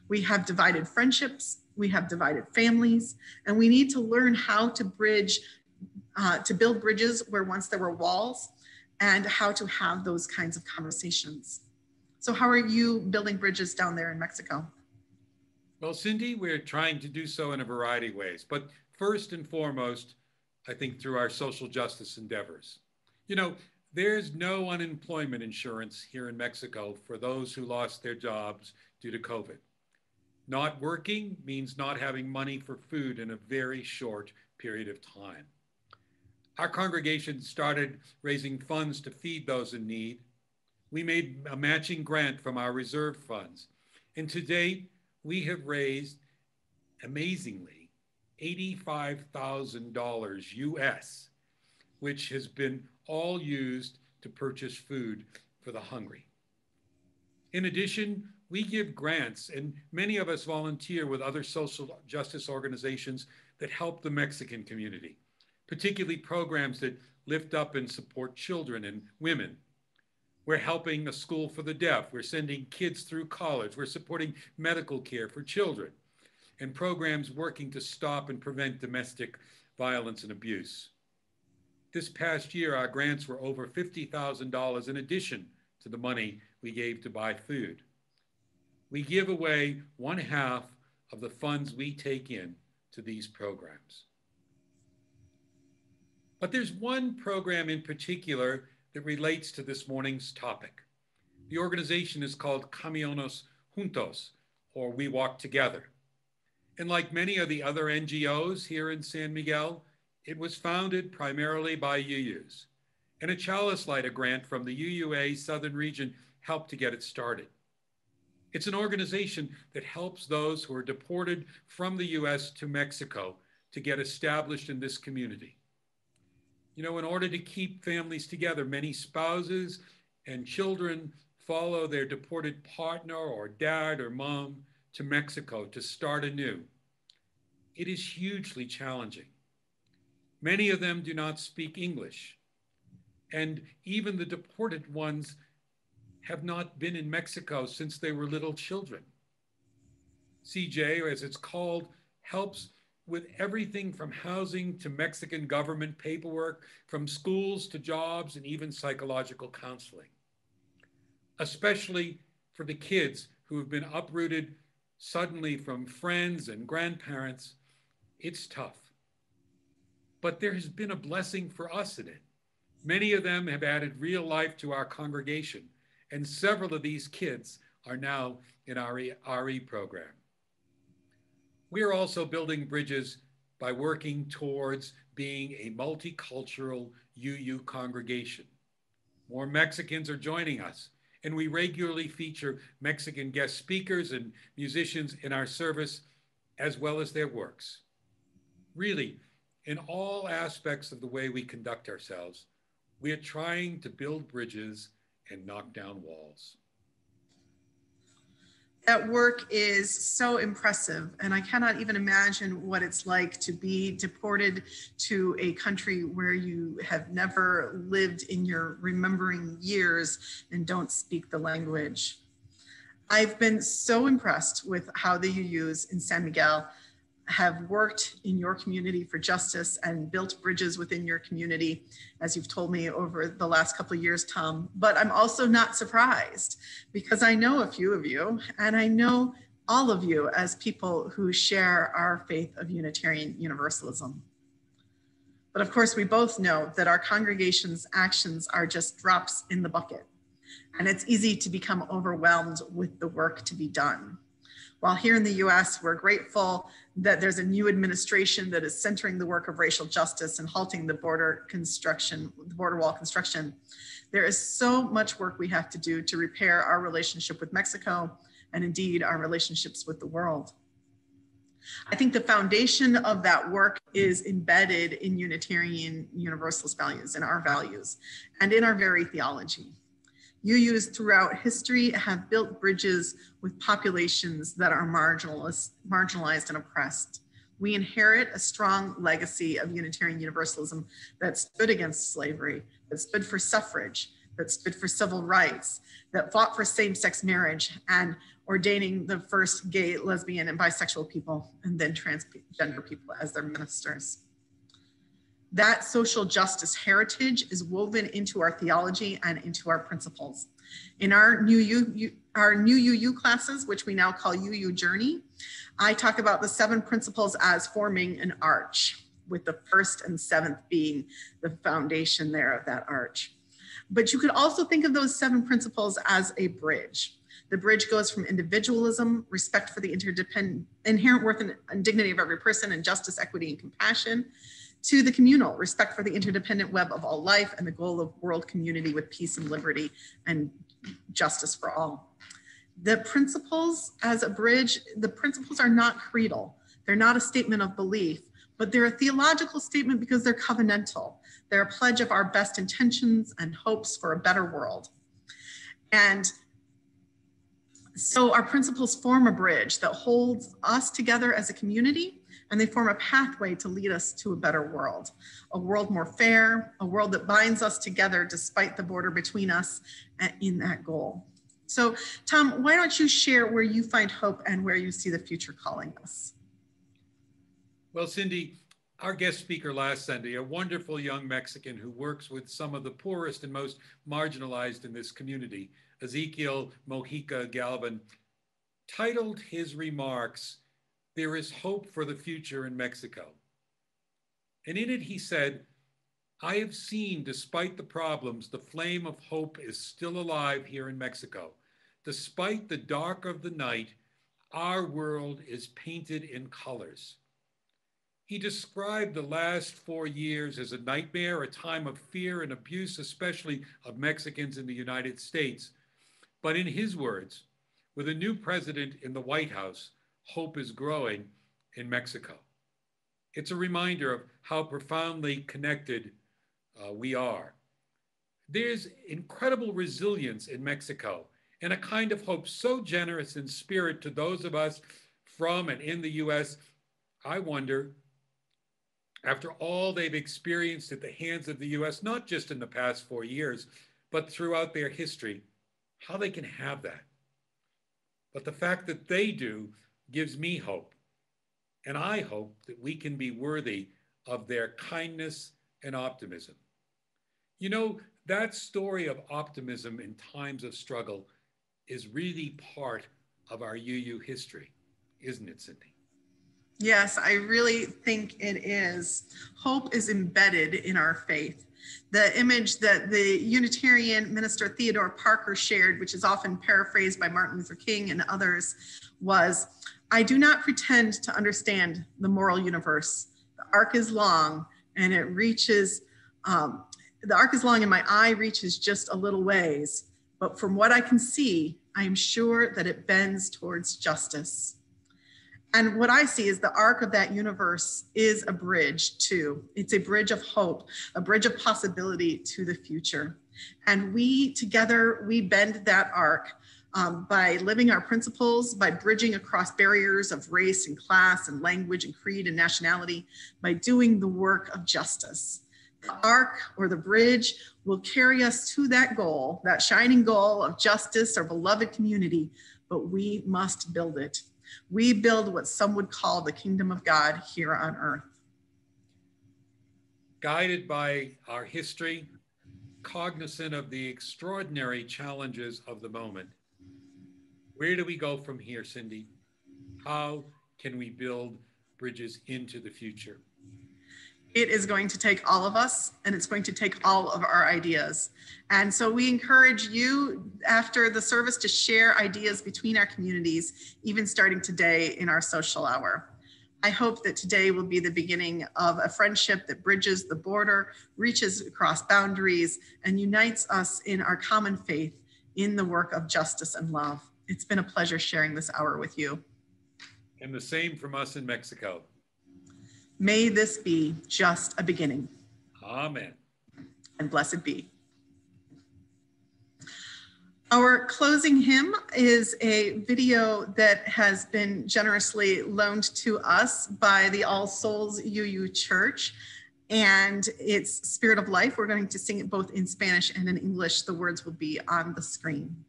We have divided friendships, we have divided families, and we need to learn how to to build bridges where once there were walls, and how to have those kinds of conversations. So how are you building bridges down there in Mexico? Well, Cindy, we're trying to do so in a variety of ways, but first and foremost, I think through our social justice endeavors. You know, there's no unemployment insurance here in Mexico for those who lost their jobs due to COVID. Not working means not having money for food in a very short period of time. Our congregation started raising funds to feed those in need. We made a matching grant from our reserve funds. And to date, we have raised, amazingly, $85,000 US, which has been all used to purchase food for the hungry. In addition, we give grants, and many of us volunteer with other social justice organizations that help the Mexican community, particularly programs that lift up and support children and women. We're helping a school for the deaf. We're sending kids through college. We're supporting medical care for children and programs working to stop and prevent domestic violence and abuse. This past year, our grants were over $50,000 in addition to the money we gave to buy food. We give away 1/2 of the funds we take in to these programs. But there's one program in particular that relates to this morning's topic. The organization is called Caminamos Juntos, or We Walk Together. And like many of the other NGOs here in San Miguel, it was founded primarily by UUs. And a Chalice Lighter grant from the UUA Southern Region helped to get it started. It's an organization that helps those who are deported from the US to Mexico to get established in this community. You know, in order to keep families together, many spouses and children follow their deported partner or dad or mom to Mexico to start anew. It is hugely challenging. Many of them do not speak English, and even the deported ones have not been in Mexico since they were little children. CJ, as it's called, helps with everything from housing to Mexican government paperwork, from schools to jobs, and even psychological counseling, especially for the kids who have been uprooted suddenly from friends and grandparents. It's tough. But there has been a blessing for us in it. Many of them have added real life to our congregation, and several of these kids are now in our RE program. We are also building bridges by working towards being a multicultural UU congregation. More Mexicans are joining us, and we regularly feature Mexican guest speakers and musicians in our service, as well as their works. Really, in all aspects of the way we conduct ourselves, we are trying to build bridges and knock down walls. That work is so impressive, and I cannot even imagine what it's like to be deported to a country where you have never lived in your remembering years and don't speak the language. I've been so impressed with how the UUs in San Miguel have worked in your community for justice and built bridges within your community, as you've told me over the last couple of years, Tom. But I'm also not surprised, because I know a few of you, and I know all of you as people who share our faith of Unitarian Universalism. But of course, we both know that our congregation's actions are just drops in the bucket, and it's easy to become overwhelmed with the work to be done. While here in the US, we're grateful that there's a new administration that is centering the work of racial justice and halting the border wall construction, there is so much work we have to do to repair our relationship with Mexico, and indeed our relationships with the world. I think the foundation of that work is embedded in Unitarian Universalist values, in our values, and in our very theology. UUs throughout history have built bridges with populations that are marginalized and oppressed. We inherit a strong legacy of Unitarian Universalism that stood against slavery, that stood for suffrage, that stood for civil rights, that fought for same-sex marriage and ordaining the first gay, lesbian, and bisexual people, and then transgender people as their ministers. That social justice heritage is woven into our theology and into our principles. In our new UU classes, which we now call UU Journey, I talk about the 7 principles as forming an arch, with the 1st and 7th being the foundation there of that arch. But you could also think of those 7 principles as a bridge. The bridge goes from individualism, respect for the inherent worth and dignity of every person, and justice, equity, and compassion, to the communal, respect for the interdependent web of all life and the goal of world community with peace and liberty and justice for all. The principles as a bridge, the principles are not creedal. They're not a statement of belief, but they're a theological statement because they're covenantal. They're a pledge of our best intentions and hopes for a better world. And so our principles form a bridge that holds us together as a community, and they form a pathway to lead us to a better world, a world more fair, a world that binds us together despite the border between us in that goal. So Tom, why don't you share where you find hope and where you see the future calling us? Well, Cindy, our guest speaker last Sunday, a wonderful young Mexican who works with some of the poorest and most marginalized in this community, Ezekiel Mojica Galvan, titled his remarks, "There is Hope for the Future in Mexico." And in it he said, "I have seen, despite the problems, the flame of hope is still alive here in Mexico. Despite the dark of the night, our world is painted in colors." He described the last 4 years as a nightmare, a time of fear and abuse, especially of Mexicans in the United States. But in his words, with a new president in the White House, hope is growing in Mexico. It's a reminder of how profoundly connected we are. There's incredible resilience in Mexico and a kind of hope so generous in spirit to those of us from and in the US. I wonder, after all they've experienced at the hands of the US, not just in the past 4 years, but throughout their history, how they can have that. But the fact that they do gives me hope. And I hope that we can be worthy of their kindness and optimism. You know, that story of optimism in times of struggle is really part of our UU history, isn't it, Cynthia? Yes, I really think it is. Hope is embedded in our faith. The image that the Unitarian minister Theodore Parker shared, which is often paraphrased by Martin Luther King and others, was, "I do not pretend to understand the moral universe. The arc is long and it reaches, the arc is long and my eye reaches just a little ways. But from what I can see, I am sure that it bends towards justice." And what I see is the arc of that universe is a bridge too. It's a bridge of hope, a bridge of possibility to the future. And we together, we bend that arc by living our principles, by bridging across barriers of race and class and language and creed and nationality, by doing the work of justice. The arc or the bridge will carry us to that goal, that shining goal of justice, our beloved community, but we must build it. We build what some would call the kingdom of God here on earth. Guided by our history, cognizant of the extraordinary challenges of the moment, where do we go from here, Cindy? How can we build bridges into the future? It is going to take all of us, and it's going to take all of our ideas. And so we encourage you after the service to share ideas between our communities, even starting today in our social hour. I hope that today will be the beginning of a friendship that bridges the border, reaches across boundaries, and unites us in our common faith in the work of justice and love. It's been a pleasure sharing this hour with you. And the same from us in Mexico. May this be just a beginning. Amen. And blessed be. Our closing hymn is a video that has been generously loaned to us by the All Souls UU Church, and it's Spirit of Life. We're going to sing it both in Spanish and in English. The words will be on the screen.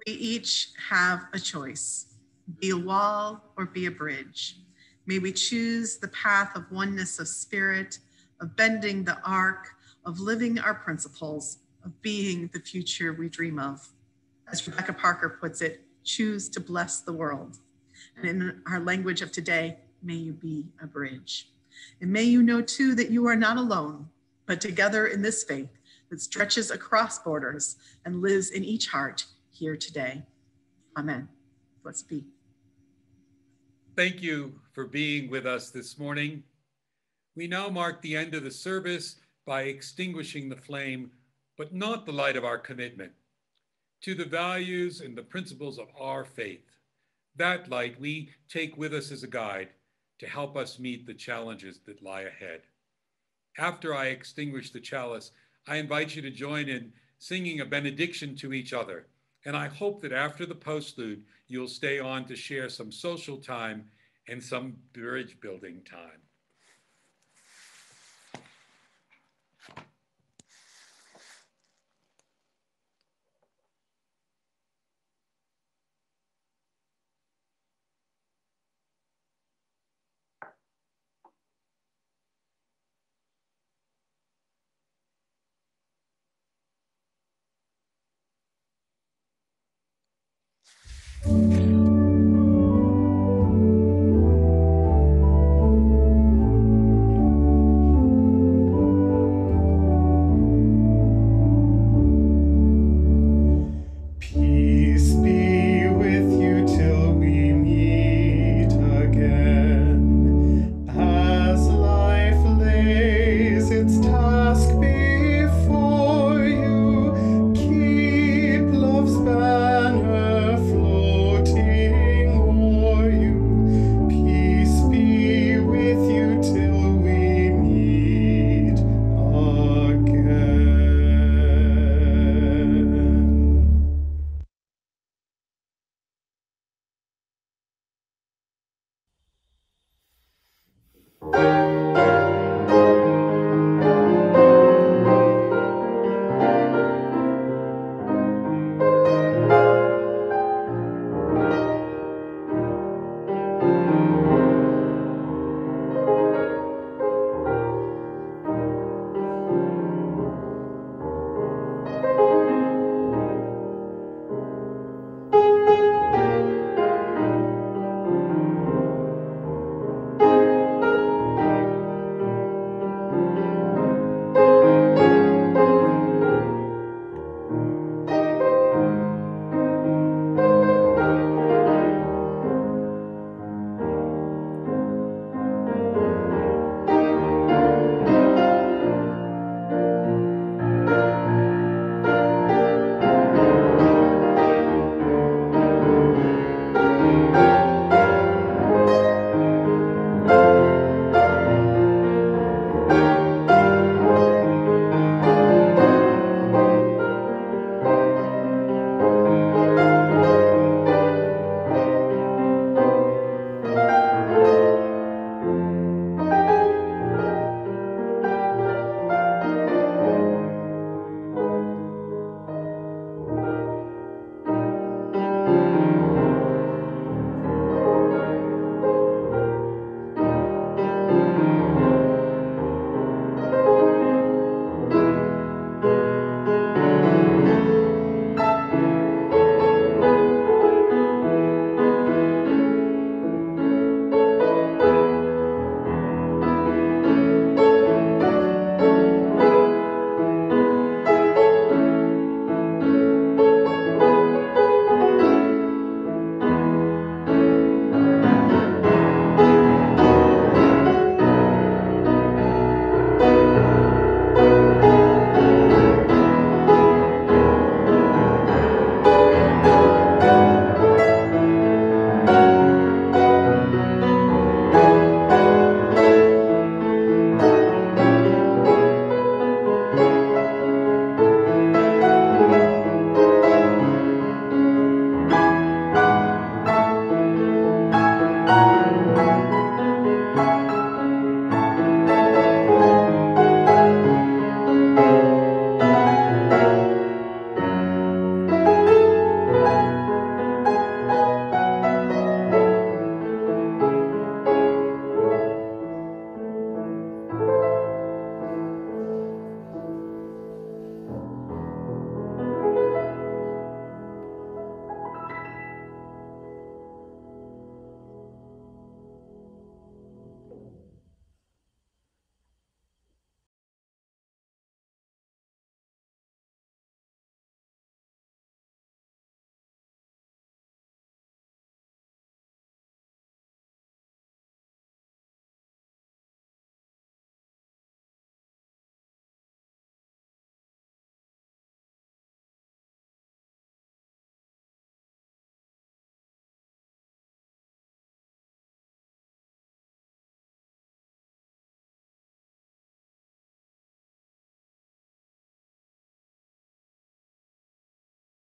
We each have a choice, be a wall or be a bridge. May we choose the path of oneness of spirit, of bending the arc, of living our principles, of being the future we dream of. As Rebecca Parker puts it, choose to bless the world. And in our language of today, may you be a bridge. And may you know too that you are not alone, but together in this faith that stretches across borders and lives in each heart here today. Amen. Let's be. Thank you for being with us this morning. We now mark the end of the service by extinguishing the flame, but not the light of our commitment to the values and the principles of our faith. That light we take with us as a guide to help us meet the challenges that lie ahead. After I extinguish the chalice, I invite you to join in singing a benediction to each other. And I hope that after the postlude, you'll stay on to share some social time and some bridge building time.